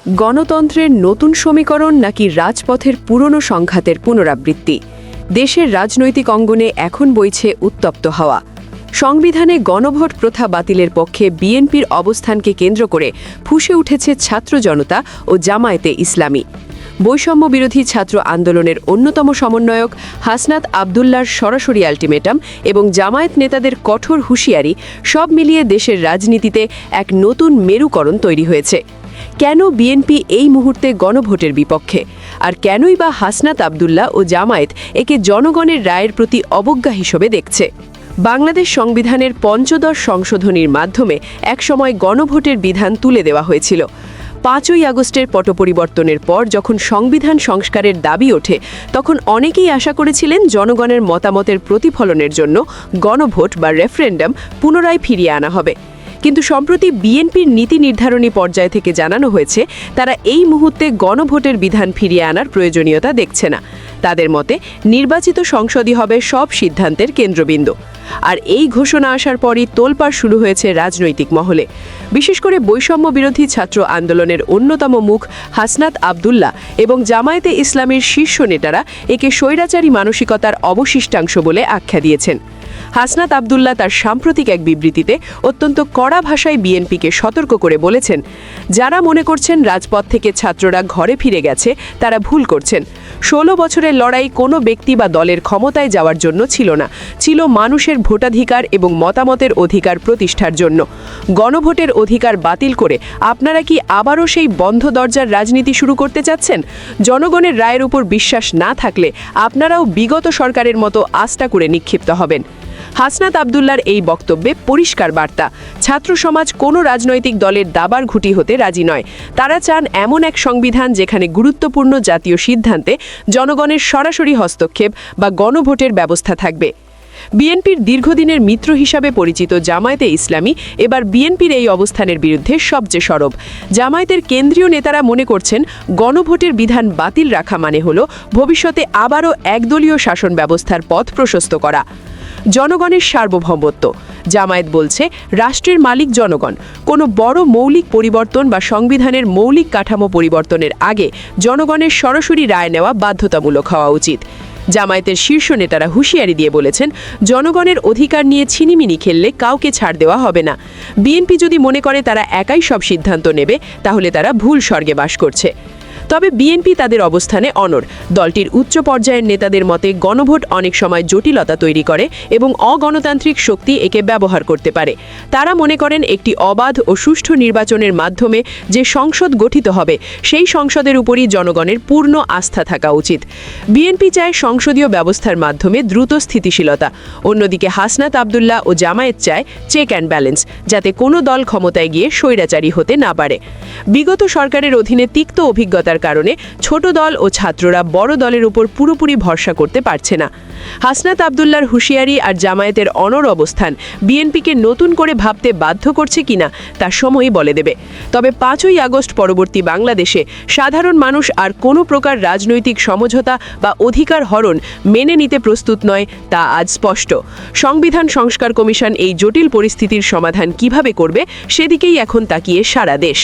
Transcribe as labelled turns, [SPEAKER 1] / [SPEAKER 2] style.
[SPEAKER 1] গণতন্ত্রের নতুন সমীকরণ নাকি রাজপথের পুরনো সংঘাতের পুনরাবৃত্তি? দেশের রাজনৈতিক অঙ্গনে এখন বইছে উত্তপ্ত হাওয়া। সংবিধানে গণভোট প্রথা বাতিলের পক্ষে বিএনপির অবস্থানকে কেন্দ্র করে ফুঁসে উঠেছে ছাত্র জনতা ও জামায়াতে ইসলামী। বৈষম্য বিরোধী ছাত্র আন্দোলনের অন্যতম সমন্বয়ক হাসনাত আবদুল্লার সরাসরি আল্টিমেটাম এবং জামায়াত নেতাদের কঠোর হুঁশিয়ারি সব মিলিয়ে দেশের রাজনীতিতে এক নতুন মেরুকরণ তৈরি হয়েছে। কেন বিএনপি এই মুহূর্তে গণভোটের বিপক্ষে? আর কেনই বা হাসনাত আবদুল্লাহ ও জামায়াত একে জনগণের রায়ের প্রতি অবজ্ঞা হিসেবে দেখছে? বাংলাদেশ সংবিধানের পঞ্চদশ সংশোধনীর মাধ্যমে একসময় গণভোটের বিধান তুলে দেওয়া হয়েছিল। 5ই আগস্টের পটপরিবর্তনের পর যখন সংবিধান সংস্কারের দাবি ওঠে, তখন অনেকেই আশা করেছিলেন জনগণের মতামতের প্রতিফলনের জন্য গণভোট বা রেফারেন্ডাম পুনরায় ফিরিয়ে আনা হবে। কিন্তু সম্প্রতি বিএনপির নীতি নির্ধারণী পর্যায় থেকে জানানো হয়েছে, তারা এই মুহূর্তে গণভোটের বিধান ফিরিয়ে আনার প্রয়োজনীয়তা দেখছে না। তাদের মতে নির্বাচিত সংসদই হবে সব সিদ্ধান্তের কেন্দ্রবিন্দু। আর এই ঘোষণা আসার পরই তোলপাড় শুরু হয়েছে রাজনৈতিক মহলে। বিশেষ করে বৈষম্য বিরোধী ছাত্র আন্দোলনের অন্যতম মুখ হাসনাত আবদুল্লাহ এবং জামায়াতে ইসলামীর শীর্ষ নেতারা একে স্বৈরাচারী মানসিকতার অবশিষ্টাংশ বলে আখ্যা দিয়েছেন। হাসনাত আবদুল্লাহ তার সাম্প্রতিক এক বিবৃতিতে অত্যন্ত কড়া ভাষায় বিএনপিকে সতর্ক করে বলেছেন, যারা মনে করছেন রাজপথ থেকে ছাত্ররা ঘরে ফিরে গেছে, তারা ভুল করছেন। 16 বছরের লড়াই কোনো ব্যক্তি বা দলের ক্ষমতায় যাওয়ার জন্য ছিল না, ছিল মানুষের ভোটাধিকার এবং মতামতের অধিকার প্রতিষ্ঠার জন্য। গণভোটের অধিকার বাতিল করে আপনারা কি আবারও সেই বন্ধ দরজার রাজনীতি শুরু করতে চাচ্ছেন? জনগণের রায়ের উপর বিশ্বাস না থাকলে আপনারাও বিগত সরকারের মতো আস্থা করে নিক্ষিপ্ত হবেন। হাসনাত আবদুল্লার এই বক্তব্যে পরিষ্কার বার্তা, ছাত্র সমাজ কোনো রাজনৈতিক দলের দাবার ঘুঁটি হতে রাজি নয়। তারা চান এমন এক সংবিধান যেখানে গুরুত্বপূর্ণ জাতীয় সিদ্ধান্তে জনগণের সরাসরি হস্তক্ষেপ বা গণভোটের ব্যবস্থা থাকবে। বিএনপির দীর্ঘদিনের মিত্র হিসাবে পরিচিত জামায়াতে ইসলামী এবার বিএনপির এই অবস্থানের বিরুদ্ধে সবচেয়ে সরব। জামায়াতের কেন্দ্রীয় নেতারা মনে করছেন, গণভোটের বিধান বাতিল রাখা মানে হল ভবিষ্যতে আবারও একদলীয় শাসন ব্যবস্থার পথ প্রশস্ত করা। জনগণের সার্বভৌমত্ব। জামায়াত বলছে, রাষ্ট্রের মালিক জনগণ। কোনো বড় মৌলিক পরিবর্তন বা সংবিধানের মৌলিক কাঠামো পরিবর্তনের আগে জনগণের সরাসরি রায় নেওয়া বাধ্যতামূলক হওয়া উচিত। জামায়াতের শীর্ষ নেতারা হুঁশিয়ারি দিয়ে বলেছেন, জনগণের অধিকার নিয়ে ছিনিমিনি খেললে কাউকে ছাড় দেওয়া হবে না। বিএনপি যদি মনে করে তারা একাই সব সিদ্ধান্ত নেবে, তাহলে তারা ভুল স্বর্গে বাস করছে। তবে বিএনপি তাদের অবস্থানে অনড়। দলটির উচ্চ পর্যায়ের নেতাদের মতে গণভোট অনেক সময় জটিলতা তৈরি করে এবং অগণতান্ত্রিক শক্তি একে ব্যবহার করতে পারে। তারা মনে করেন একটি অবাধ ও সুষ্ঠু নির্বাচনের মাধ্যমে যে সংসদ গঠিত হবে, সেই সংসদের উপরই জনগণের পূর্ণ আস্থা থাকা উচিত। বিএনপি চায় সংসদীয় ব্যবস্থার মাধ্যমে দ্রুত স্থিতিশীলতা। অন্যদিকে হাসনাত আবদুল্লাহ ও জামায়াত চায় চেক অ্যান্ড ব্যালেন্স, যাতে কোনো দল ক্ষমতায় গিয়ে স্বৈরাচারী হতে না পারে। বিগত সরকারের অধীনে তিক্ত অভিজ্ঞতার কারণে ছোট দল ও ছাত্ররা বড় দলের উপর পুরোপুরি ভরসা করতে পারছে না। হাসনাত আবদুল্লার হুঁশিয়ারি আর জামায়াতের অনড় অবস্থান বিএনপিকে নতুন করে ভাবতে বাধ্য করছে কিনা তা সময়ই বলে দেবে। তবে 5ই আগস্ট পরবর্তী বাংলাদেশে সাধারণ মানুষ আর কোনো প্রকার রাজনৈতিক সমঝোতা বা অধিকার হরণ মেনে নিতে প্রস্তুত নয়, তা আজ স্পষ্ট। সংবিধান সংস্কার কমিশন এই জটিল পরিস্থিতির সমাধান কিভাবে করবে, সেদিকেই এখন তাকিয়ে সারা দেশ।